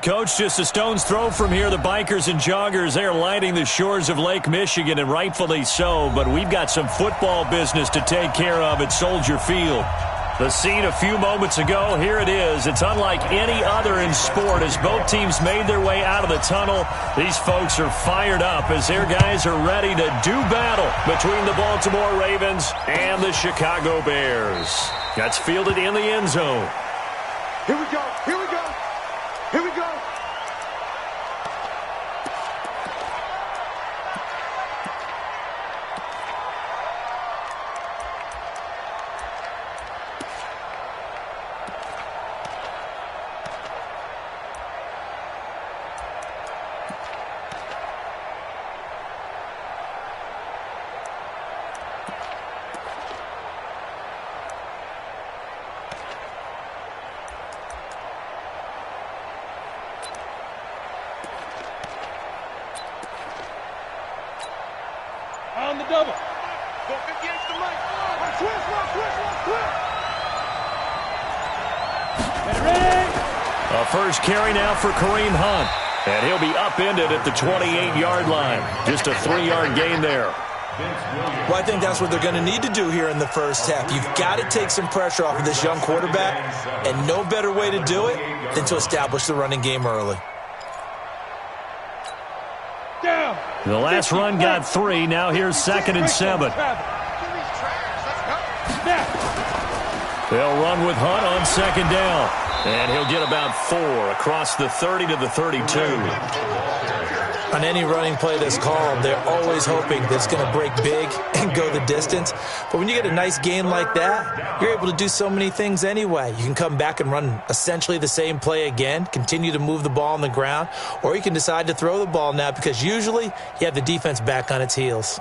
Coach, just a stone's throw from here. The bikers and joggers, they're lining the shores of Lake Michigan, and rightfully so. But we've got some football business to take care of at Soldier Field. The scene a few moments ago, here it is. It's unlike any other in sport as both teams made their way out of the tunnel. These folks are fired up as their guys are ready to do battle between the Baltimore Ravens and the Chicago Bears. That's fielded in the end zone. Here we go. Here we go. Here we go. On the double. Go against the mic. Twist. Get ready. A first carry now for Kareem Hunt. And he'll be upended at the 28-yard line. Just a 3-yard gain there. Well, I think that's what they're going to need to do here in the first half. You've got to take some pressure off of this young quarterback, and no better way to do it than to establish the running game early. Down. The last run got 3. Now here's 2nd and 7. They'll run with Hunt on 2nd down. And he'll get about 4 across the 30 to the 32. On any running play that's called, they're always hoping that it's going to break big and go the distance. But when you get a nice gain like that, you're able to do so many things anyway. You can come back and run essentially the same play again, continue to move the ball on the ground, or you can decide to throw the ball now because usually you have the defense back on its heels.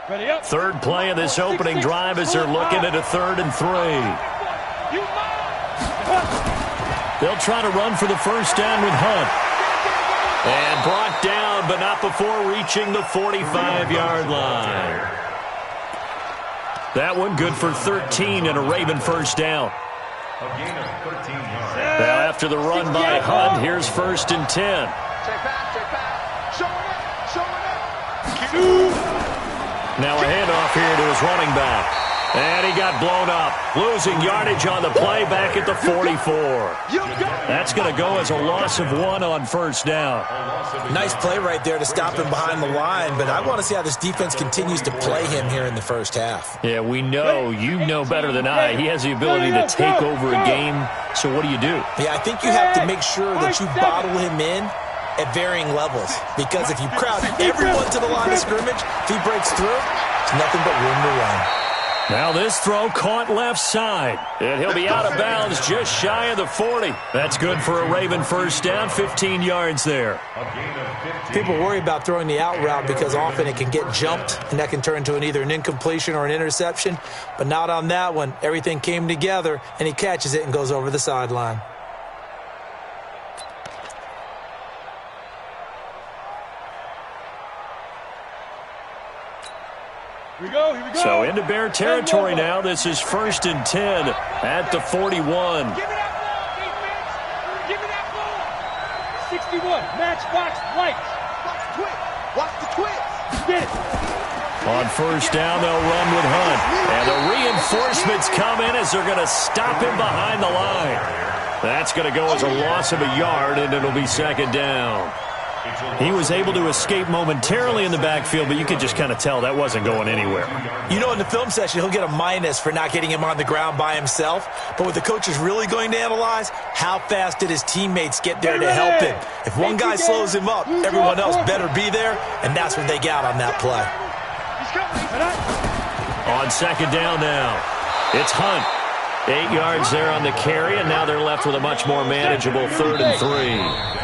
Ready up. Third play of this opening drive as they're looking at a 3rd and 3. They'll try to run for the first down with Hunt. And brought down, but not before reaching the 45-yard line. That one good for 13 and a Raven first down. Now after the run by Hunt, here's 1st and 10. Now a handoff here to his running back. And he got blown up, losing yardage on the play back at the 44. That's going to go as a loss of 1 on first down. Nice play right there to stop him behind the line, but I want to see how this defense continues to play him here in the first half. Yeah, we know, you know better than I, he has the ability to take over a game, so what do? Yeah, I think you have to make sure that you bottle him in at varying levels, because if you crowd everyone to the line of scrimmage, if he breaks through, it's nothing but room to run. Now this throw caught left side, and he'll be out of bounds just shy of the 40. That's good for a Raven first down, 15 yards there. People worry about throwing the out route because often it can get jumped, and that can turn into either an incompletion or an interception, but not on that one. Everything came together, and he catches it and goes over the sideline. Here we go. So into Bear territory now. This is 1st and 10 at the 41. Give me that ball, defense. Give me that ball. 61. Match box lights. Watch the twist. Watch the twist. Get it. On first down, they'll run with Hunt. And the reinforcements come in as they're going to stop him behind the line. That's going to go as a loss of a yard, and it'll be 2nd down. He was able to escape momentarily in the backfield, but you could just kind of tell that wasn't going anywhere. You know, in the film session, he'll get a minus for not getting him on the ground by himself. But what the coach is really going to analyze, how fast did his teammates get there to help him? If one guy slows him up, everyone else better be there, and that's what they got on that play. On 2nd down now, it's Hunt. 8 yards there on the carry, and now they're left with a much more manageable 3rd and 3.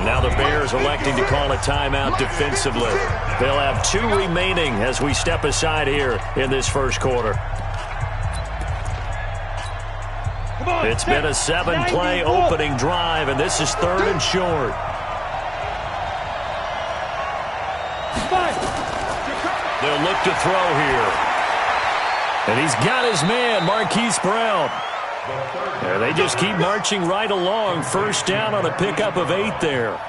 Now the Bears electing to call a timeout defensively. They'll have 2 remaining as we step aside here in this first quarter. It's been a 7-play opening drive, and this is 3rd and short. They'll look to throw here. And he's got his man, Marquise Brown. Yeah, they just keep marching right along. First down on a pickup of 8 there.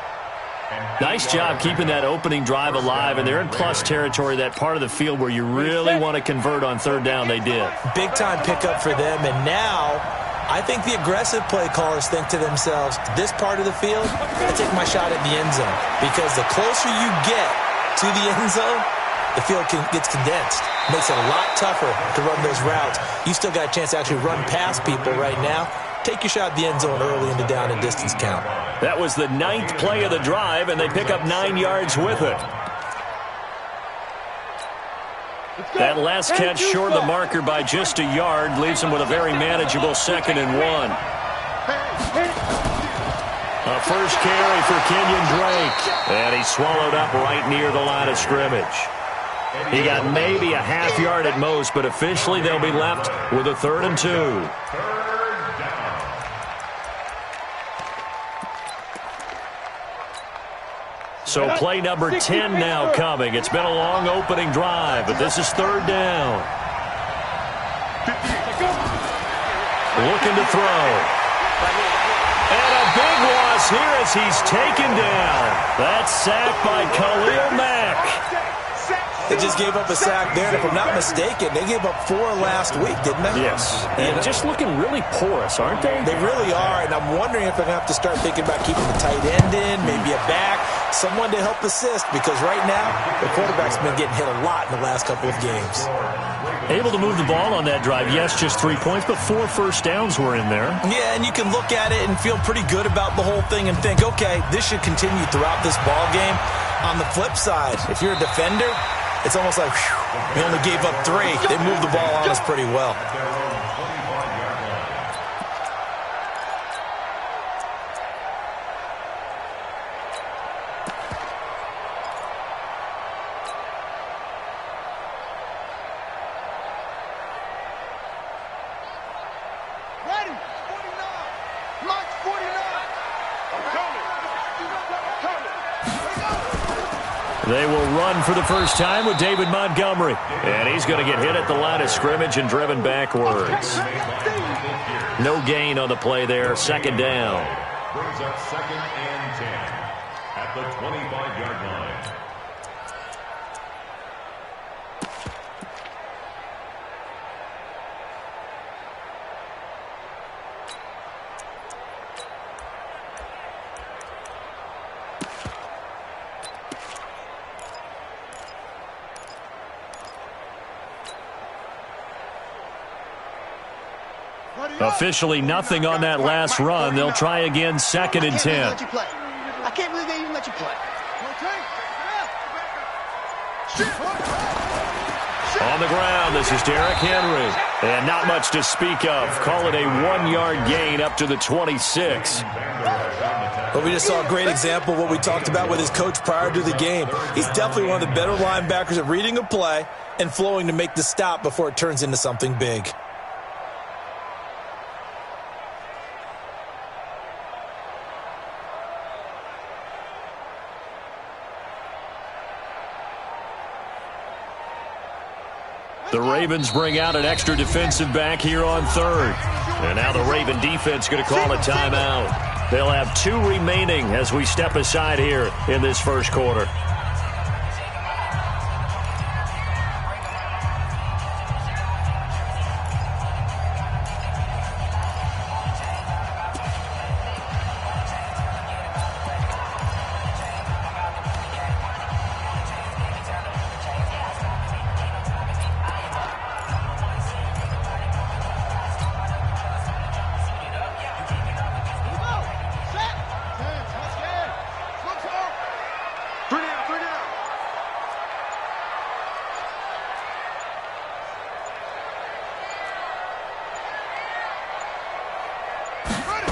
Nice job keeping that opening drive alive, and they're in plus territory, that part of the field where you really want to convert on 3rd down. They did. Big-time pickup for them, and now I think the aggressive play callers think to themselves, this part of the field, I take my shot at the end zone, because the closer you get to the end zone, the field gets condensed. Makes it a lot tougher to run those routes. You still got a chance to actually run past people right now. Take your shot at the end zone early in the down and distance count. That was the 9th play of the drive, and they pick up 9 yards with it. That last catch short of the marker by just a yard leaves them with a very manageable 2nd and 1. A first carry for Kenyon Drake, and he's swallowed up right near the line of scrimmage. He got maybe a half yard at most, but officially they'll be left with a 3rd and 2. So play number 10 now coming. It's been a long opening drive, but this is 3rd down. Looking to throw. And a big loss here as he's taken down. That's sacked by Khalil Mack. They just gave up a sack there, and if I'm not mistaken, they gave up 4 last week, didn't they? Yes. And just looking really porous, aren't they? They really are, and I'm wondering if they're going to have to start thinking about keeping the tight end in, maybe a back, someone to help assist, because right now, the quarterback's been getting hit a lot in the last couple of games. Able to move the ball on that drive. Yes, just 3 points, but 4 first downs were in there. Yeah, and you can look at it and feel pretty good about the whole thing and think, okay, this should continue throughout this ball game. On the flip side, if you're a defender, it's almost like, whew, we only gave up 3. They moved the ball on us pretty well. They will run for the first time with David Montgomery. And he's going to get hit at the line of scrimmage and driven backwards. No gain on the play there. Second down. Brings up 2nd and 10 at the 25-yard line. Officially nothing on that last run. They'll try again, 2nd and 10. I can't believe they even let you play. On the ground, this is Derrick Henry. And not much to speak of. Call it a 1-yard gain up to the 26. But we just saw a great example of what we talked about with his coach prior to the game. He's definitely one of the better linebackers at reading a play and flowing to make the stop before it turns into something big. The Ravens bring out an extra defensive back here on 3rd. And now the Raven defense going to call a timeout. They'll have 2 remaining as we step aside here in this first quarter.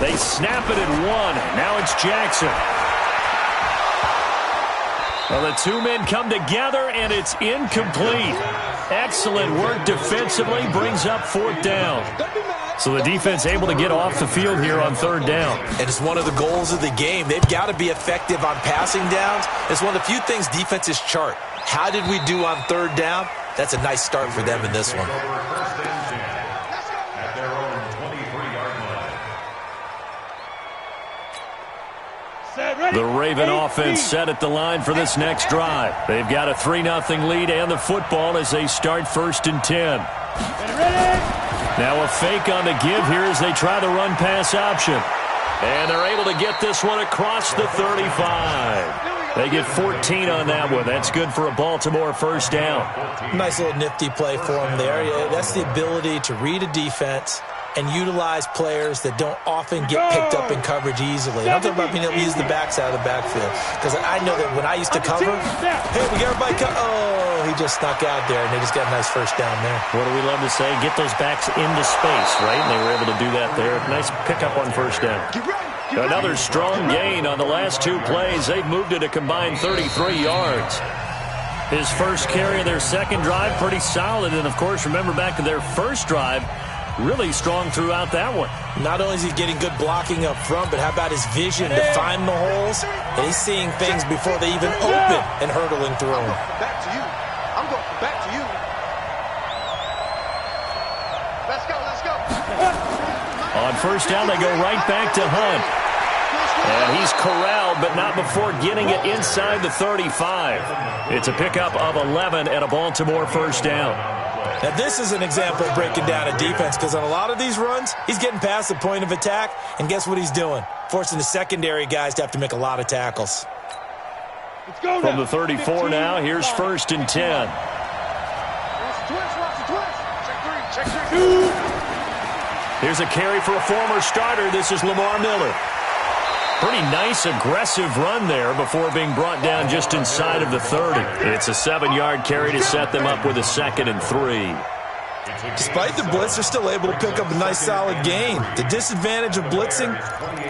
They snap it at 1. Now it's Jackson. Well, the 2 men come together, and it's incomplete. Excellent work defensively. Brings up 4th down. So the defense able to get off the field here on 3rd down. And it's one of the goals of the game. They've got to be effective on passing downs. It's one of the few things defenses chart. How did we do on 3rd down? That's a nice start for them in this one. The Raven offense set at the line for this next drive. They've got a 3-0 lead and the football as they start 1st and 10. Now a fake on the give here as they try the run-pass option. And they're able to get this one across the 35. They get 14 on that one. That's good for a Baltimore first down. Nice little nifty play for them there. Yeah, that's the ability to read a defense and utilize players that don't often get picked up in coverage easily. And I'm talking about being able to use the backs out of the backfield. Because I know that when I used to cover, hey, we got everybody oh, he just snuck out there, and they just got a nice first down there. What do we love to say? Get those backs into space, right? And they were able to do that there. Nice pickup on first down. Another strong gain on the last 2 plays. They've moved it a combined 33 yards. His first carry of their second drive, pretty solid. And, of course, remember back to their first drive, really strong throughout that one. Not only is he getting good blocking up front, but how about his vision to find the holes? And he's seeing things before they even open and hurdling through them. Back to you. I'm going back to you. Let's go, let's go. On first down, they go right back to Hunt. And he's corralled, but not before getting it inside the 35. It's a pickup of 11 and a Baltimore first down. Now, this is an example of breaking down a defense, because on a lot of these runs, he's getting past the point of attack, and guess what he's doing? Forcing the secondary guys to have to make a lot of tackles. Let's go From the 34 now, here's 1st and 10. Check 3. Here's a carry for a former starter. This is Lamar Miller. Pretty nice, aggressive run there before being brought down just inside of the 30. It's a 7-yard carry to set them up with a 2nd and 3. Despite the blitz, they're still able to pick up a nice, solid gain. The disadvantage of blitzing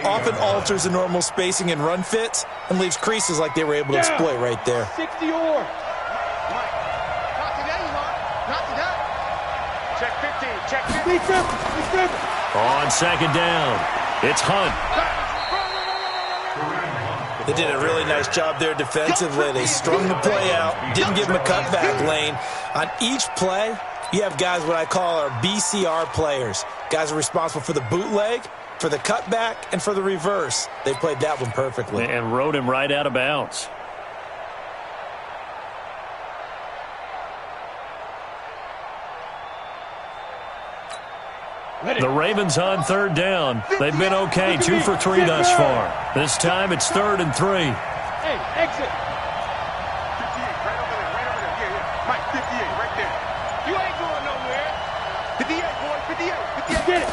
often alters the normal spacing and run fits and leaves creases like they were able to exploit right there. 60 or. Not today, not today. Check 15, check 15. On 2nd down, it's Hunt. They did a really nice job there defensively. They strung the play out, didn't give him a cutback lane. On each play, you have guys what I call our BCR players. Guys are responsible for the bootleg, for the cutback, and for the reverse. They played that one perfectly. And rode him right out of bounds. The Ravens on third down. They've been okay, 2 for 3 thus far. This time it's 3rd and 3. Hey, exit. 58, right over there. Yeah. Mike, 58, right there. You ain't going nowhere. 58, boy, 58. Get it.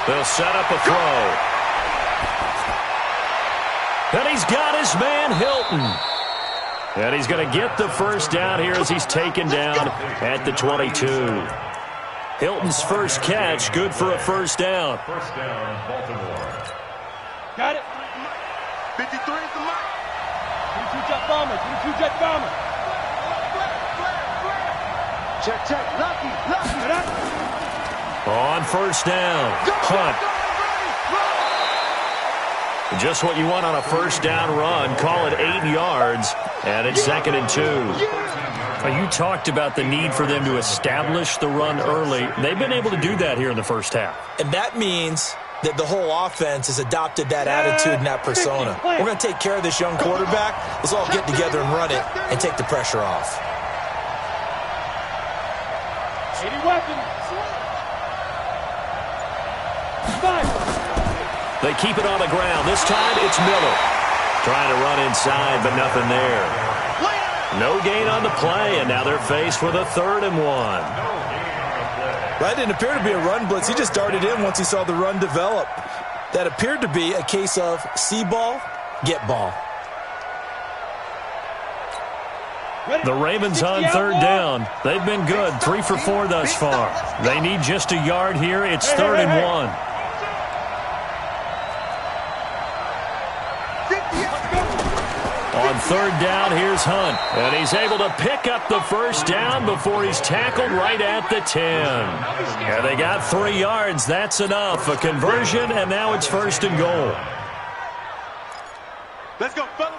They'll set up a throw. And he's got his man, Hilton. And he's going to get the first down here as he's taken down at the 22. Hilton's first catch, good for a first down. First down, Baltimore. Got it. 53 is the mark. 22-jet bomber. 22-jet bomber. Check. Lucky. On first down, Hunt. Just what you want on a first down run. Call it 8 yards, and it's 2nd and 2. You talked about the need for them to establish the run early. They've been able to do that here in the first half. And that means that the whole offense has adopted that attitude and that persona. We're going to take care of this young quarterback. Let's all get together and run it and take the pressure off. 80 weapons. 5. They keep it on the ground. This time it's Miller. Trying to run inside, but nothing there. No gain on the play, and now they're faced with a 3rd and 1. That didn't appear to be a run blitz. He just darted in once he saw the run develop. That appeared to be a case of see ball, get ball. The Ravens on third down. They've been good, 3 for 4 thus far. They need just a yard here. It's 3rd and 1. On third down, here's Hunt. And he's able to pick up the first down before he's tackled right at the 10. And they got 3 yards. That's enough. A conversion, and now it's 1st and goal. Let's go, fellas.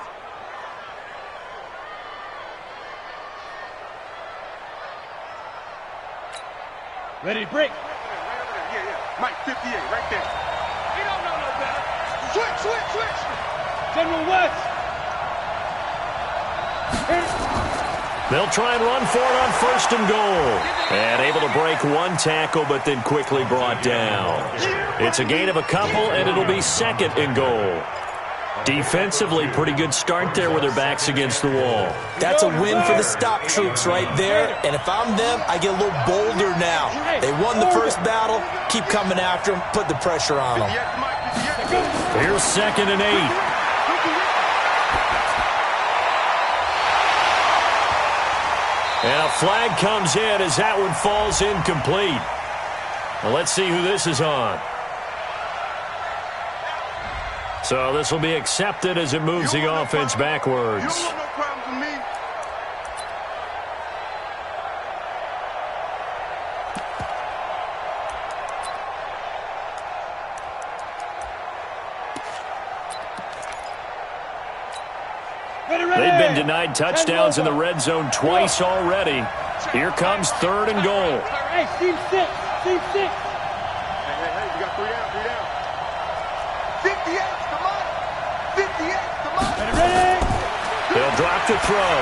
Ready, break. Yeah. Mike, 58, right there. He don't know no better. Switch. General West. They'll try and run for it on 1st and goal. And able to break one tackle, but then quickly brought down. It's a gain of a couple, and it'll be 2nd and goal. Defensively, pretty good start there with their backs against the wall. That's a win for the stop troops right there. And if I'm them, I get a little bolder now. They won the first battle. Keep coming after them. Put the pressure on them. Here's 2nd and 8. And a flag comes in as that one falls incomplete. Well, let's see who this is on. So this will be accepted as it moves the offense backwards. They've been denied touchdowns in the red zone twice already. Here comes 3rd and goal. Hey, team 6. Hey, you got 3 down. 58, come on. 58, come on. Ready? They'll drop the throw.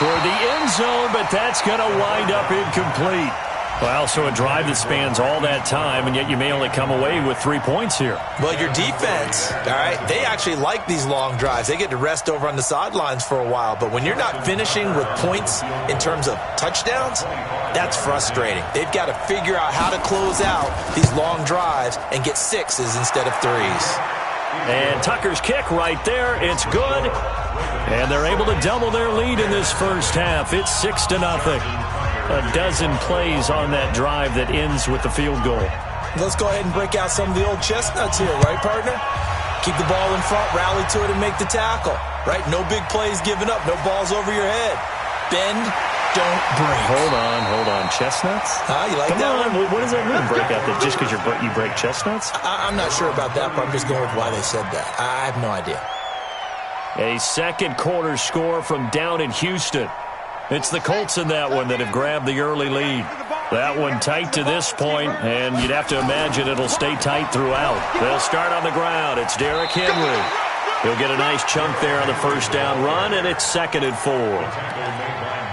Toward the end zone, but that's going to wind up incomplete. Well, so a drive that spans all that time, and yet you may only come away with 3 points here. Well, your defense, all right, they actually like these long drives. They get to rest over on the sidelines for a while. But when you're not finishing with points in terms of touchdowns, that's frustrating. They've got to figure out how to close out these long drives and get 6s instead of 3s. And Tucker's kick right there. It's good. And they're able to double their lead in this first half. It's 6-0. A dozen plays on that drive that ends with the field goal. Let's go ahead and break out some of the old chestnuts here, right, partner? Keep the ball in front, rally to it, and make the tackle, right? No big plays given up, no balls over your head. Bend, don't break. Hold on. Chestnuts? You like Come that on. one? What does that mean, break out? That just because you break chestnuts? I'm not sure about that, but I'm just going with why they said that. I have no idea. A second quarter score from down in Houston. It's the Colts in that one that have grabbed the early lead. That one tight to this point, and you'd have to imagine it'll stay tight throughout. They'll start on the ground. It's Derrick Henry. He'll get a nice chunk there on the first down run, and it's 2nd and 4.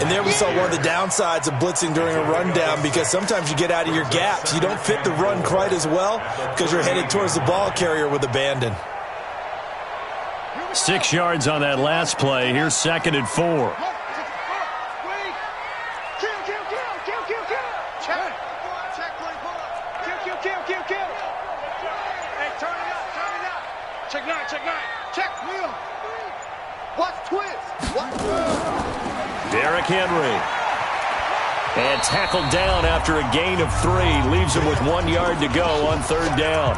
And there we saw one of the downsides of blitzing during a rundown, because sometimes you get out of your gaps. You don't fit the run quite as well because you're headed towards the ball carrier with abandon. 6 yards on that last play. Here's 2nd and 4. Check nine. Check, wheel. Watch twist. Derrick Henry. And tackled down after a gain of 3. Leaves him with 1 yard to go on 3rd down.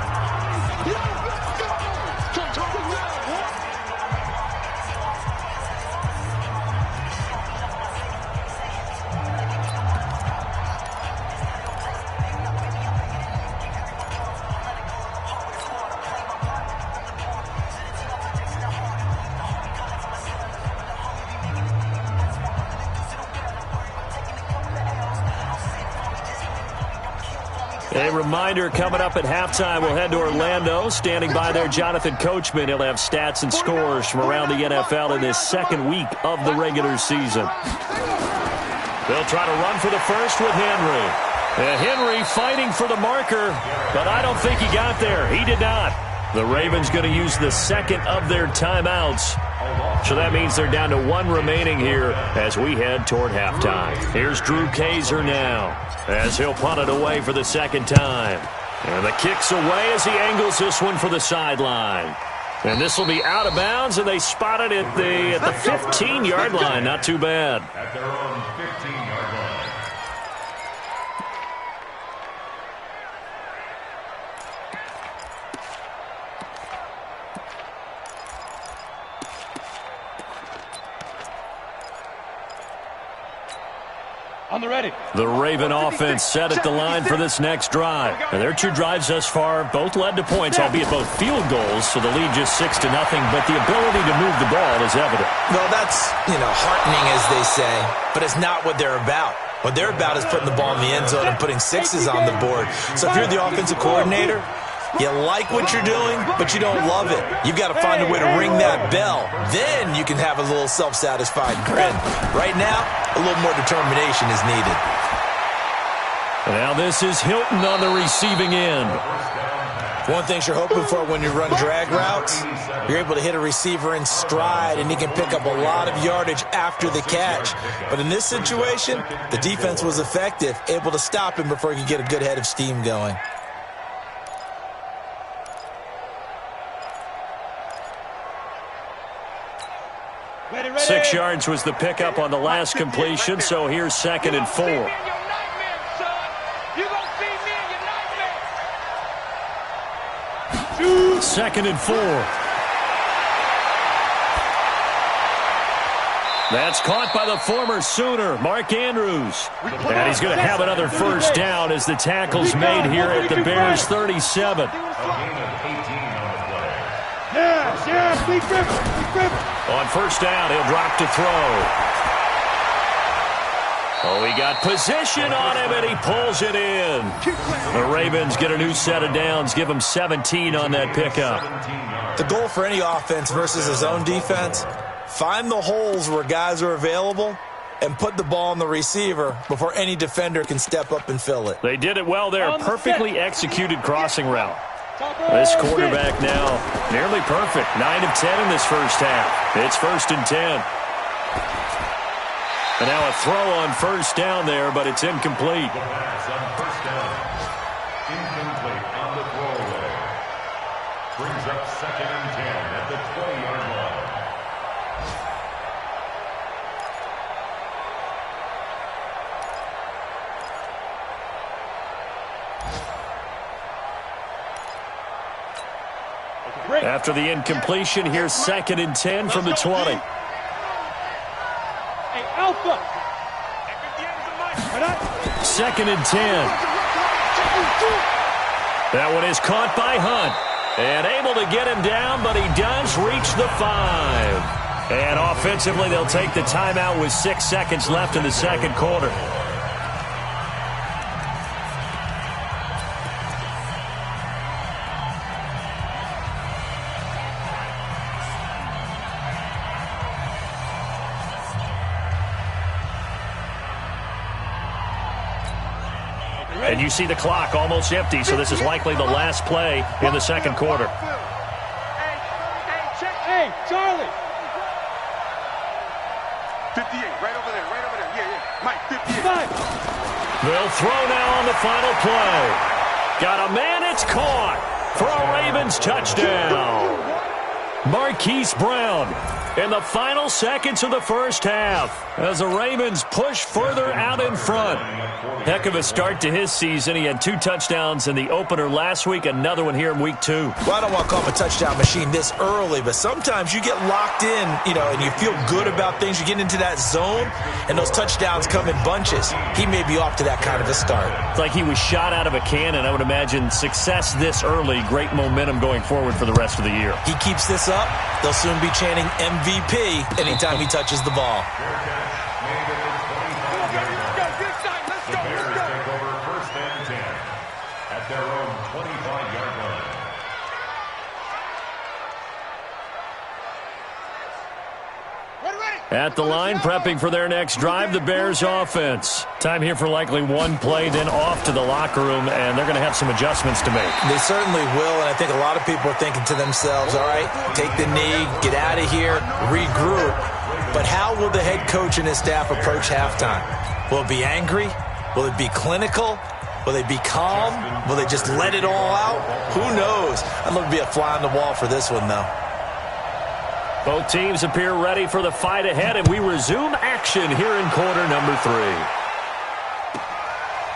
A reminder, coming up at halftime, we'll head to Orlando. Standing by there, Jonathan Coachman. He'll have stats and scores from around the NFL in this second week of the regular season. They'll try to run for the first with Henry. Henry fighting for the marker, but I don't think he got there. He did not. The Ravens going to use the second of their timeouts. So that means they're down to 1 remaining here as we head toward halftime. Here's Drew Kaiser now as he'll punt it away for the second time. And the kick's away as he angles this one for the sideline. And this will be out of bounds, and they spot it at the 15-yard line. Not too bad. At their own 15-yard line. On the ready. The Raven offense set at the line for this next drive. And their 2 drives thus far both led to points, albeit both field goals, so the lead just 6-0, but the ability to move the ball is evident. Well, that's, heartening, as they say, but it's not what they're about. What they're about is putting the ball in the end zone and putting 6s on the board. So if you're the offensive coordinator, you like what you're doing, but you don't love it. You've got to find a way to ring that bell. Then you can have a little self-satisfied grin. Right now, a little more determination is needed. Now this is Hilton on the receiving end. One thing you're hoping for when you run drag routes, you're able to hit a receiver in stride, and he can pick up a lot of yardage after the catch. But in this situation, the defense was effective, able to stop him before he could get a good head of steam going. Ready. 6 yards was the pickup on the last completion, so here's 2nd and 4. You gonna feed me in your nightmare. 2nd and 4. That's caught by the former Sooner, Mark Andrews. And he's going to have another first down as the tackle's made here at the Bears' 37. Yeah, big grip. On first down, he'll drop to throw. Oh, he got position on him, and he pulls it in. The Ravens get a new set of downs, give him 17 on that pickup. The goal for any offense versus his own defense, find the holes where guys are available and put the ball on the receiver before any defender can step up and fill it. They did it well there. Perfectly executed crossing route. This quarterback now nearly perfect. 9 of 10 in this first half. It's 1st and 10. And now a throw on first down there, but it's incomplete. The pass on first down. Incomplete on the throwaway. Brings up 2nd and 10 at the 20-yard line. After the incompletion, here's 2nd and 10 from the 20. Hey, Alpha. 2nd and 10. That one is caught by Hunt. And able to get him down, but he does reach the 5. And offensively, they'll take the timeout with 6 seconds left in the second quarter. And you see the clock almost empty, so this is likely the last play in the second quarter. Hey, Charlie. 58, right over there, right over there. Yeah. Mike, 58. They'll throw now on the final play. Got a man, it's caught for a Ravens touchdown. Marquise Brown in the final seconds of the first half as the Ravens push further out in front. Heck of a start to his season. He had 2 touchdowns in the opener last week, another one here in week 2. Well, I don't want to call him a touchdown machine this early, but sometimes you get locked in, and you feel good about things. You get into that zone, and those touchdowns come in bunches. He may be off to that kind of a start. It's like he was shot out of a cannon. I would imagine success this early, great momentum going forward for the rest of the year. He keeps this up, they'll soon be chanting MVP anytime he touches the ball. At the line, prepping for their next drive, the Bears offense. Time here for likely one play, then off to the locker room, and they're going to have some adjustments to make. They certainly will, and I think a lot of people are thinking to themselves, all right, take the knee, get out of here, regroup. But how will the head coach and his staff approach halftime? Will it be angry? Will it be clinical? Will they be calm? Will they just let it all out? Who knows? I'd love to be a fly on the wall for this one, though. Both teams appear ready for the fight ahead, and we resume action here in quarter number 3.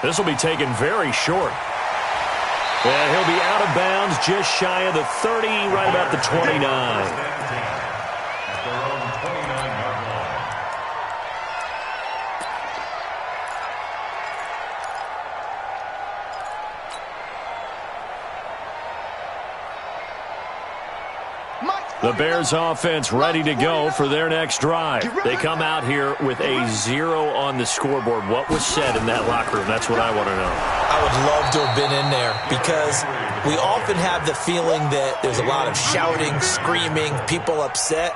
This will be taken very short. And he'll be out of bounds just shy of the 30, right about the 29. The Bears offense ready to go for their next drive. They come out here with a 0 on the scoreboard. What was said in that locker room? That's what I want to know. I would love to have been in there because we often have the feeling that there's a lot of shouting, screaming, people upset.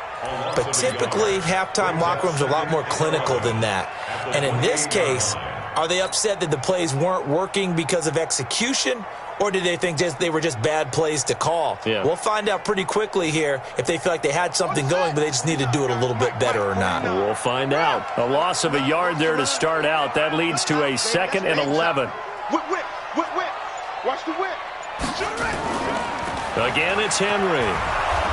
But typically, halftime locker rooms are a lot more clinical than that. And in this case, are they upset that the plays weren't working because of execution? Or did they think they were just bad plays to call? Yeah. We'll find out pretty quickly here if they feel like they had something going, but they just need to do it a little bit better or not. We'll find out. A loss of a yard there to start out. That leads to a 2nd and 11. Whip. Watch the whip. Again, it's Henry.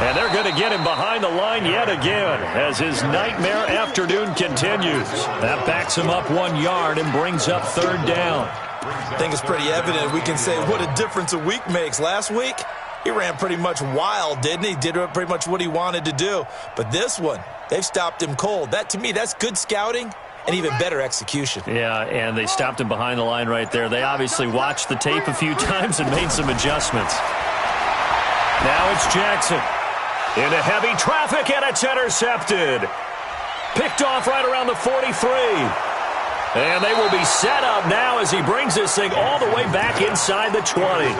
And they're going to get him behind the line yet again as his nightmare afternoon continues. That backs him up 1 yard and brings up 3rd down. I think it's pretty evident. We can say what a difference a week makes. Last week, he ran pretty much wild, didn't he? Did pretty much what he wanted to do. But this one, they've stopped him cold. That, to me, that's good scouting and even better execution. Yeah, and they stopped him behind the line right there. They obviously watched the tape a few times and made some adjustments. Now it's Jackson. Into heavy traffic, and it's intercepted. Picked off right around the 43. And they will be set up now as he brings this thing all the way back inside the 20.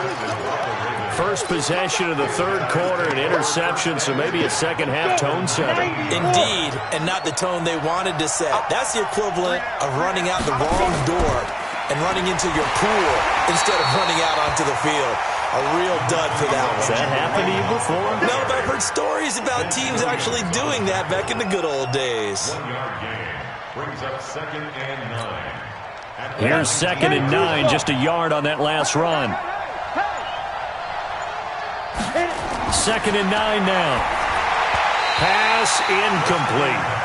First possession of the 3rd quarter, an interception, so maybe a second-half tone setter. Indeed, and not the tone they wanted to set. That's the equivalent of running out the wrong door and running into your pool instead of running out onto the field. A real dud for that one. Has that happened to you before? No, but I've heard stories about teams actually doing that back in the good old days. 1-yard gain brings up 2nd and 9. Here's 2nd and 9, just a yard on that last run. 2nd and 9 now. Pass incomplete.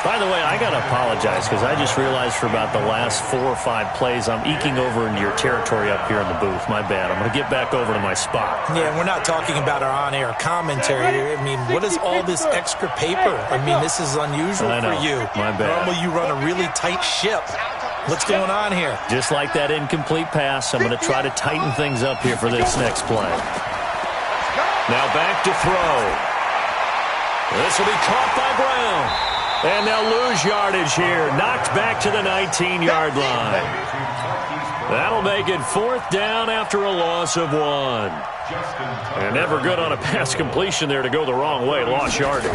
By the way, I got to apologize because I just realized for about the last 4 or 5 plays, I'm eking over into your territory up here in the booth. My bad. I'm going to get back over to my spot. Yeah, we're not talking about our on-air commentary here. I mean, what is all this extra paper? I mean, this is unusual for you. My bad. Normally you run a really tight ship. What's going on here? Just like that incomplete pass, I'm going to try to tighten things up here for this next play. Now back to throw. This will be caught by Brown. And they'll lose yardage here. Knocked back to the 19-yard line. That'll make it 4th down after a loss of 1. And never good on a pass completion there to go the wrong way. Lost yardage.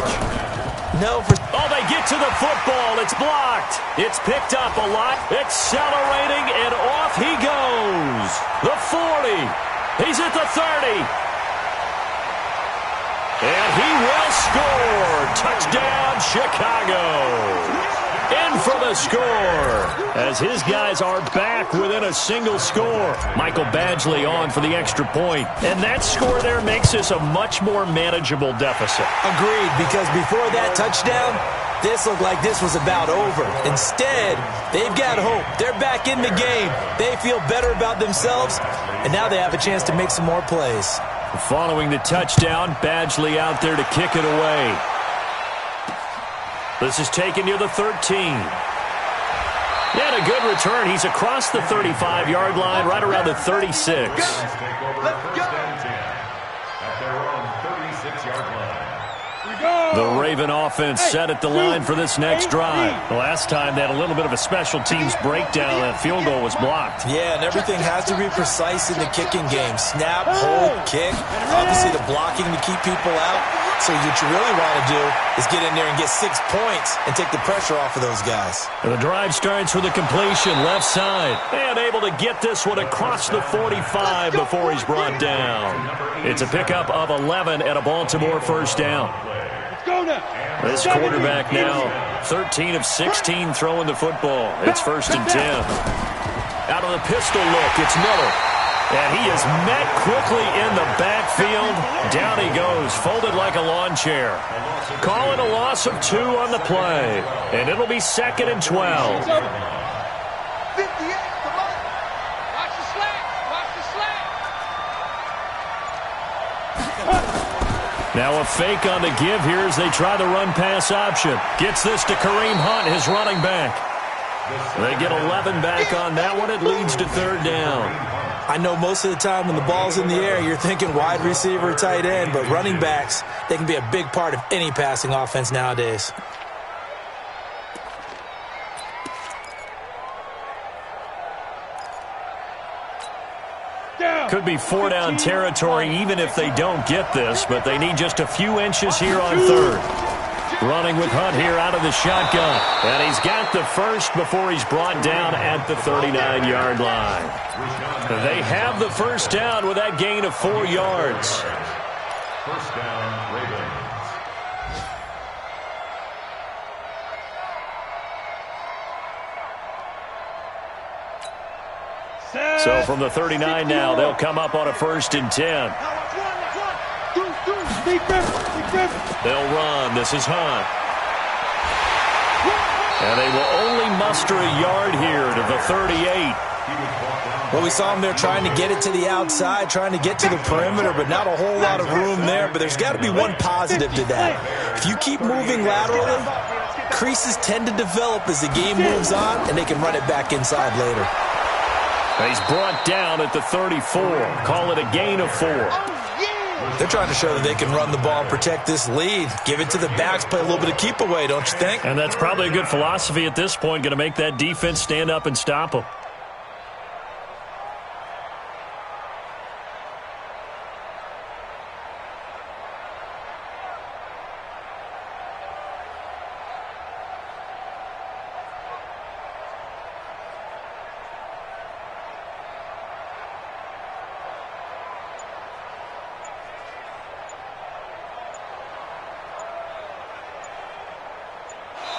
No. Oh, they get to the football. It's blocked. It's picked up a lot. Accelerating, and off he goes. The 40. He's at the 30. And he will score. Touchdown, Chicago. In for the score as his guys are back within a single score. Michael Badgley on for the extra point. And that score there makes this a much more manageable deficit. Agreed, because before that touchdown, this looked like this was about over. Instead, they've got hope. They're back in the game. They feel better about themselves, and now they have a chance to make some more plays. Following the touchdown, Badgley out there to kick it away. This is taken near the 13. And a good return. He's across the 35-yard line, right around the 36. The Raven offense set at the line for this next drive. The last time they had a little bit of a special teams breakdown. That field goal was blocked. Yeah, and everything has to be precise in the kicking game. Snap, hold, kick. Obviously the blocking to keep people out. So what you really want to do is get in there and get 6 points and take the pressure off of those guys. And the drive starts with a completion left side. And able to get this one across the 45 before he's brought down. It's a pickup of 11 at a Baltimore first down. This quarterback now 13 of 16 throwing the football. It's 1st and 10. Out of the pistol look, it's Miller. And he is met quickly in the backfield. Down he goes, folded like a lawn chair. Calling a loss of 2 on the play. And it'll be 2nd and 12. 58, come on. Watch the slack. Watch the slack. Now a fake on the give here as they try the run-pass option. Gets this to Kareem Hunt, his running back. They get 11 back on that one. It leads to 3rd down. I know most of the time when the ball's in the air, you're thinking wide receiver, tight end, but running backs, they can be a big part of any passing offense nowadays. Could be 4-down territory even if they don't get this, but they need just a few inches here on 3rd. Running with Hunt here out of the shotgun. And he's got the first before he's brought down at the 39-yard line. They have the first down with that gain of 4 yards. First down, Ravens. So from the 39 now, they'll come up on a 1st and 10. They'll run. This is Hunt. And they will only muster a yard here to the 38. Well, we saw him there trying to get it to the outside, trying to get to the perimeter, but not a whole lot of room there. But there's got to be one positive to that. If you keep moving laterally, creases tend to develop as the game moves on, and they can run it back inside later. He's brought down at the 34. Call it a gain of 4. They're trying to show that they can run the ball and protect this lead. Give it to the backs, play a little bit of keep away, don't you think? And that's probably a good philosophy at this point, going to make that defense stand up and stop them.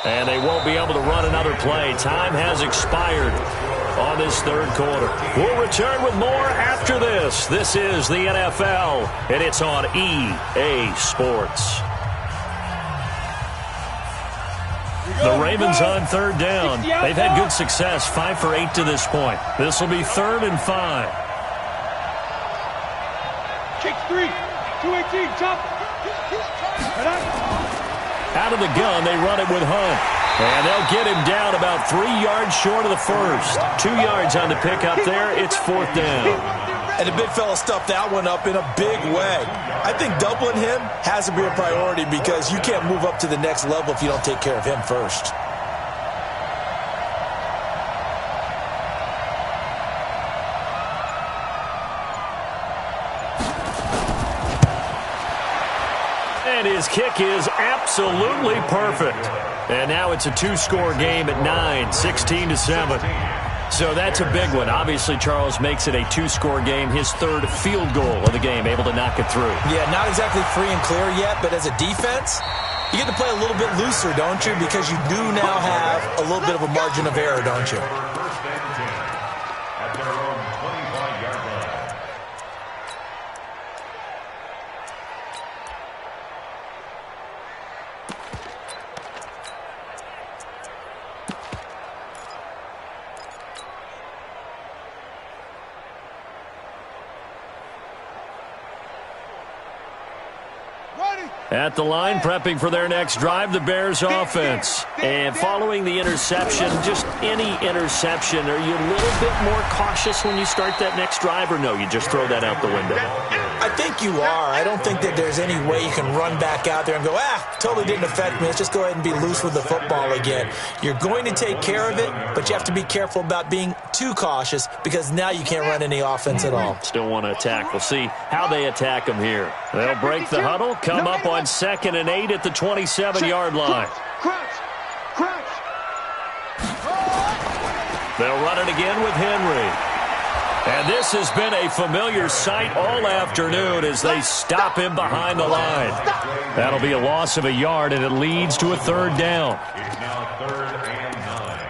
And they won't be able to run another play. Time has expired on this 3rd quarter. We'll return with more after this. This is the NFL, and it's on EA Sports. The Ravens on 3rd down. They've had good success, 5 for 8 to this point. This will be 3rd and 5. Kick 3, 218, jump. Out of the gun, they run it with Hunt. And they'll get him down about 3 yards short of the first. 2 yards on the pickup there. It's 4th down. And the big fella stuffed that one up in a big way. I think doubling him has to be a priority because you can't move up to the next level if you don't take care of him first. And his kick is absolutely perfect. And now it's a 2-score game at 9, 16-7. So that's a big one. Obviously, Charles makes it a 2-score game, his 3rd field goal of the game, able to knock it through. Yeah, not exactly free and clear yet, but as a defense, you get to play a little bit looser, don't you? Because you do now have a little bit of a margin of error, don't you? First and 10 at their own 25-yard line. At the line, prepping for their next drive, the Bears offense. And following the interception, just any interception, are you a little bit more cautious when you start that next drive, or no, you just throw that out the window? I think you are. I don't think that there's any way you can run back out there and go, totally didn't affect me. Let's just go ahead and be loose with the football again. You're going to take care of it, but you have to be careful about being too cautious because now you can't run any offense at all. Still want to attack. We'll see how they attack them here. They'll break the huddle, come up on 2nd and 8 at the 27-yard line. They'll run it again with Henry. And this has been a familiar sight all afternoon as they stop him behind the line. That'll be a loss of a yard, and it leads to a 3rd down. It's now 3rd and 9.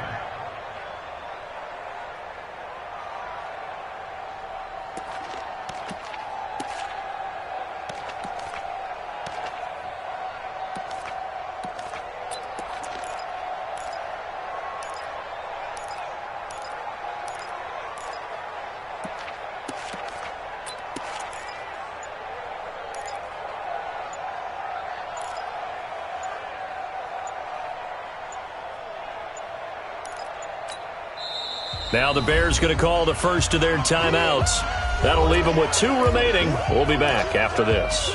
Now the Bears going to call the first of their timeouts. That'll leave them with 2 remaining. We'll be back after this.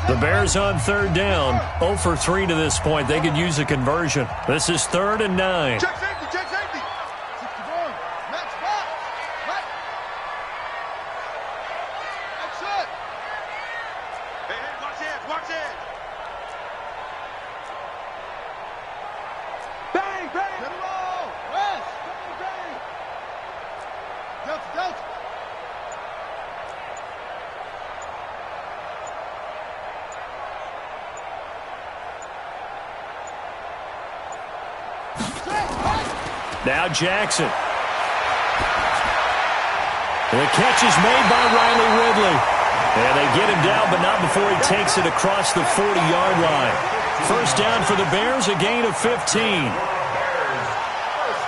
The Bears on 3rd down. 0 for 3 to this point. They could use a conversion. This is 3rd and 9. Check safety, check safety. 61. Max box. Max. That's it. Hey, watch it, watch it. Bang, bang. Get it all. West. Bang, bang. Delta, Delta. Now Jackson. The catch is made by Riley Ridley. And they get him down, but not before he takes it across the 40-yard line. First down for the Bears, a gain of 15. First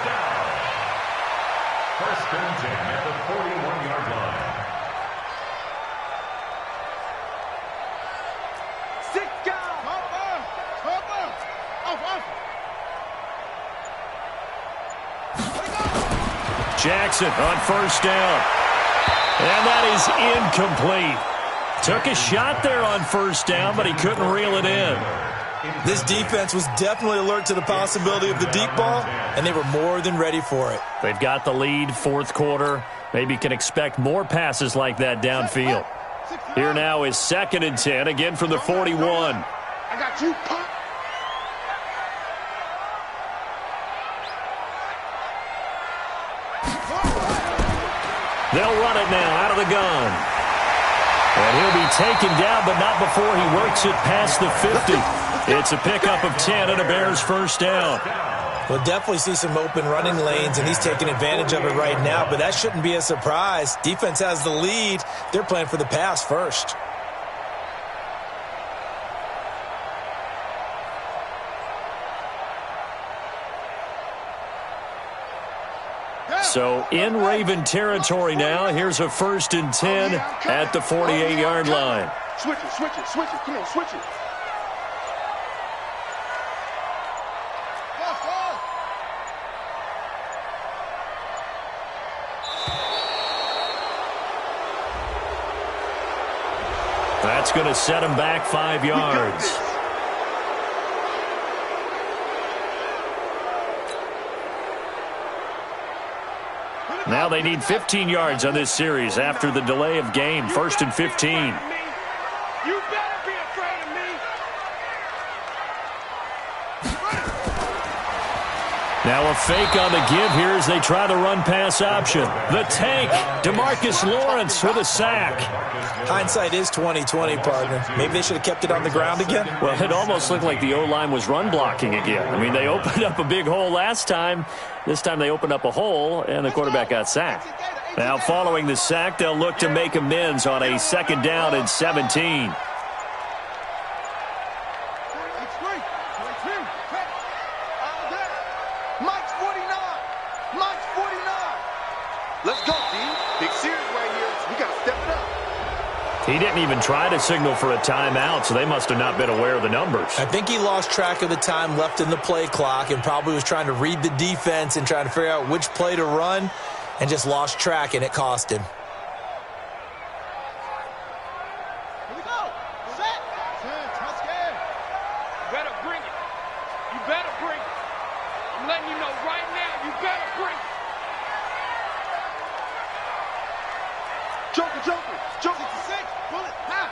down. First and 10 at the 41-yard line. 6 guys. Cover. Off. Jackson on first down. And that is incomplete. Took a shot there on first down, but he couldn't reel it in. This defense was definitely alert to the possibility of the deep ball, and they were more than ready for it. They've got the lead, 4th quarter. Maybe can expect more passes like that downfield. Here now is 2nd and 10, again from the 41. I got you. They'll run it now out of the gun. And he'll be taken down, but not before he works it past the 50. It's a pickup of 10 and a Bears first down. We'll definitely see some open running lanes, and he's taking advantage of it right now, but that shouldn't be a surprise. Defense has the lead. They're playing for the pass first. So in Raven territory now. Here's a 1st and 10 at the 48-yard line. Switch it, switch it, switch it. Come on, switch it. That's going to set him back 5 yards. Now they need 15 yards on this series after the delay of game. 1st and 15. You better be afraid of me. Now a fake on the give here as they try the run-pass option. The tank, DeMarcus Lawrence with a sack. Hindsight is 20/20, partner. Maybe they should have kept it on the ground again. Well, it almost looked like the O-line was run blocking again. I mean, they opened up a big hole last time. This time they opened up a hole, and the quarterback got sacked. Now, following the sack, they'll look to make amends on a 2nd down and 17. Let's go, D. Big series right here. We got to step it up. He didn't even try to signal for a timeout, so they must have not been aware of the numbers. I think he lost track of the time left in the play clock and probably was trying to read the defense and trying to figure out which play to run and just lost track, and it cost him. Here we go. Set. Touch game. You better bring it. You better bring it. I'm letting you know right now, you better bring it. Joker, Joker. Joker to 6. Pull it. Now.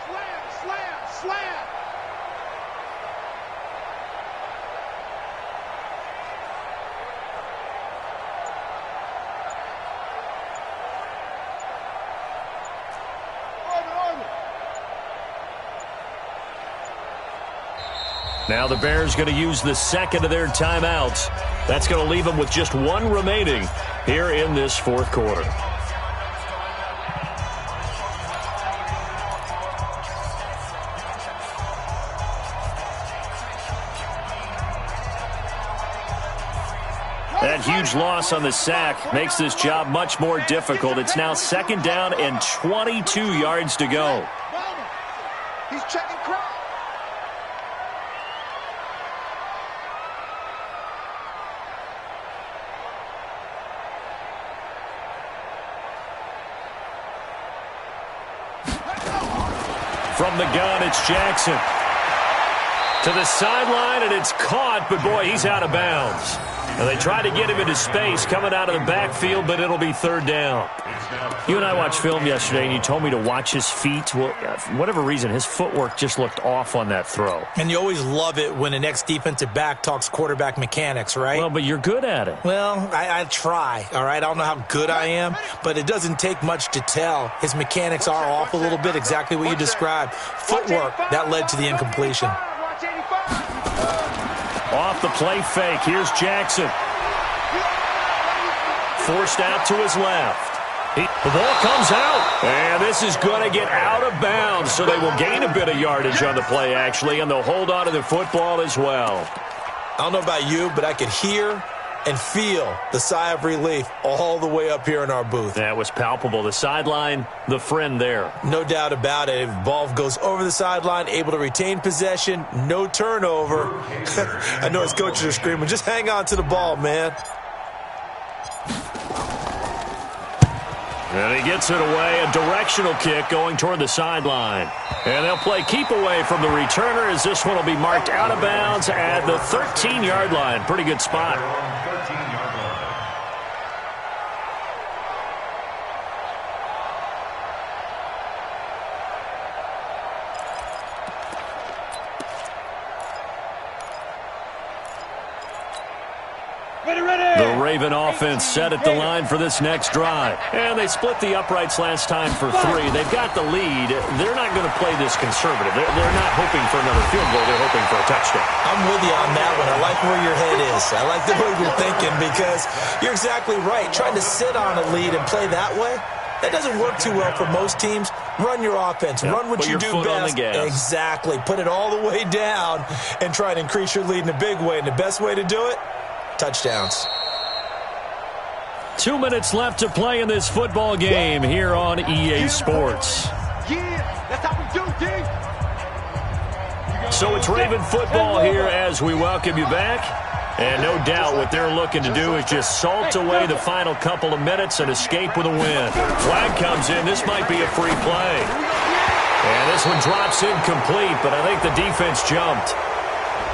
Slam, slam, slam. Now the Bears going to use the 2nd of their timeouts. That's going to leave them with just 1 remaining here in this 4th quarter. That huge loss on the sack makes this job much more difficult. It's now 2nd down and 22 yards to go. He's checking crowd. From the gun, it's Jackson. To the sideline, and it's caught, but boy, he's out of bounds. And they try to get him into space coming out of the backfield, but it'll be 3rd down. You and I watched film yesterday, and you told me to watch his feet. Well, for whatever reason, his footwork just looked off on that throw. And you always love it when the next defensive back talks quarterback mechanics, right? Well, but you're good at it. Well, I try, all right? I don't know how good I am, but it doesn't take much to tell. His mechanics are off a little bit, exactly what you described. Footwork, that led to the incompletion. Off the play fake, here's Jackson. Forced out to his left. The ball comes out, and this is going to get out of bounds, so they will gain a bit of yardage on the play, actually, and they'll hold on to the football as well. I don't know about you, but I could hear and feel the sigh of relief all the way up here in our booth. That was palpable. The sideline, the friend there. No doubt about it. If the ball goes over the sideline, able to retain possession, no turnover. I know his coaches are screaming, just hang on to the ball, man. And he gets it away, a directional kick going toward the sideline. And they'll play keep away from the returner as this one will be marked out of bounds at the 13-yard line. Pretty good spot. 13-yard line. The Raven offense set at the line for this next drive. And they split the uprights last time for 3. They've got the lead. They're not going to play this conservative. They're not hoping for another field goal. They're hoping for a touchdown. I'm with you on that one. I like where your head is. I like the way you're thinking because you're exactly right. Trying to sit on a lead and play that way, that doesn't work too well for most teams. Run your offense. Run what you do best. Exactly. Put it all the way down and try to increase your lead in a big way. And the best way to do it, touchdowns. 2 minutes left to play in this football game here on EA Sports. Yeah, that's how we do, D. So it's Raven football here as we welcome you back. And no doubt what they're looking to do is just salt away the final couple of minutes and escape with a win. Flag comes in. This might be a free play. And this one drops incomplete, but I think the defense jumped.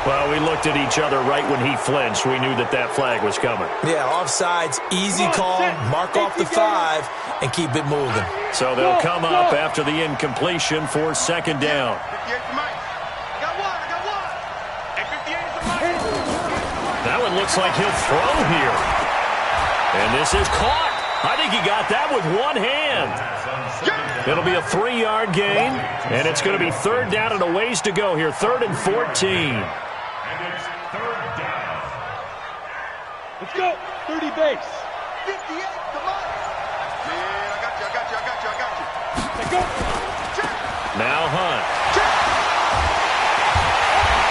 Well, we looked at each other right when he flinched. We knew that that flag was coming. Yeah, offsides, easy call, mark off the 5, and keep it moving. So they'll come up after the incompletion for second down. That one looks like he'll throw here. And this is caught. I think he got that with one hand. It'll be a 3-yard gain, and it's going to be third down and a ways to go here. 3rd and 14. And it's third down. Let's go. 30 base. 58, come on. Yeah, I got you. Let's go. Now Hunt.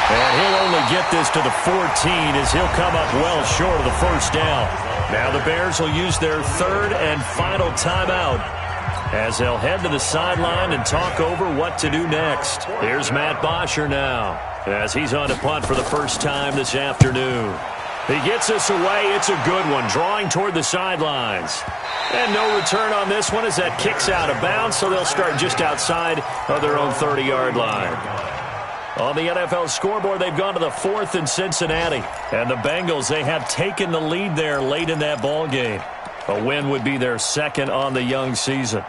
And he'll only get this to the 14 as he'll come up well short of the first down. Now the Bears will use their 3rd and final timeout as they'll head to the sideline and talk over what to do next. Here's Matt Bosher now as he's on to punt for the first time this afternoon. He gets us away. It's a good one, drawing toward the sidelines. And no return on this one as that kicks out of bounds, so they'll start just outside of their own 30-yard line. On the NFL scoreboard, they've gone to the 4th in Cincinnati. And the Bengals, they have taken the lead there late in that ball game. A win would be their 2nd on the young season.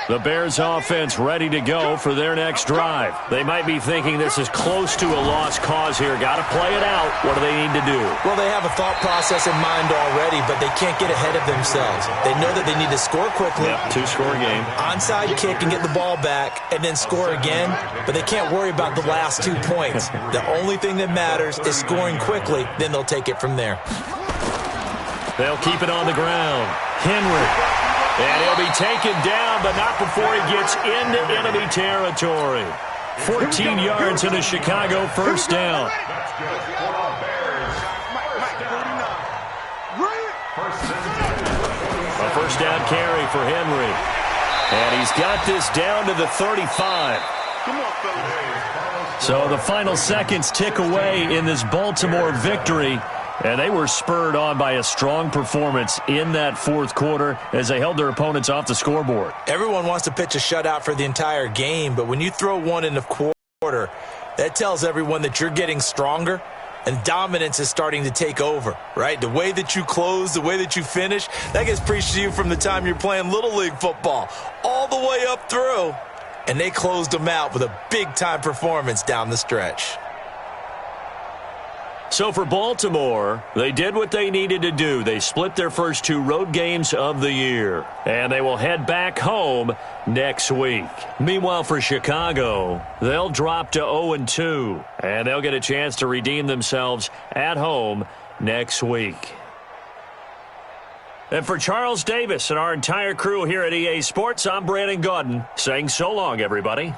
The Bears offense ready to go for their next drive. They might be thinking this is close to a lost cause here. Got to play it out. What do they need to do? Well, they have a thought process in mind already, but they can't get ahead of themselves. They know that they need to score quickly. Yep, 2-score game. Onside kick and get the ball back and then score again, but they can't worry about the last 2 points. The only thing that matters is scoring quickly, then they'll take it from there. They'll keep it on the ground. Henry. And he'll be taken down, but not before he gets into enemy territory. 14 yards and a Chicago first down. That's good for the Bears. A first down carry for Henry. And he's got this down to the 35. So the final seconds tick away in this Baltimore victory. And they were spurred on by a strong performance in that 4th quarter as they held their opponents off the scoreboard. Everyone wants to pitch a shutout for the entire game, but when you throw one in the quarter, that tells everyone that you're getting stronger and dominance is starting to take over, right? The way that you close, the way that you finish, that gets preached to you from the time you're playing Little League football all the way up through. And they closed them out with a big-time performance down the stretch. So for Baltimore, they did what they needed to do. They split their first 2 road games of the year, and they will head back home next week. Meanwhile, for Chicago, they'll drop to 0-2, and they'll get a chance to redeem themselves at home next week. And for Charles Davis and our entire crew here at EA Sports, I'm Brandon Gaudin saying so long, everybody.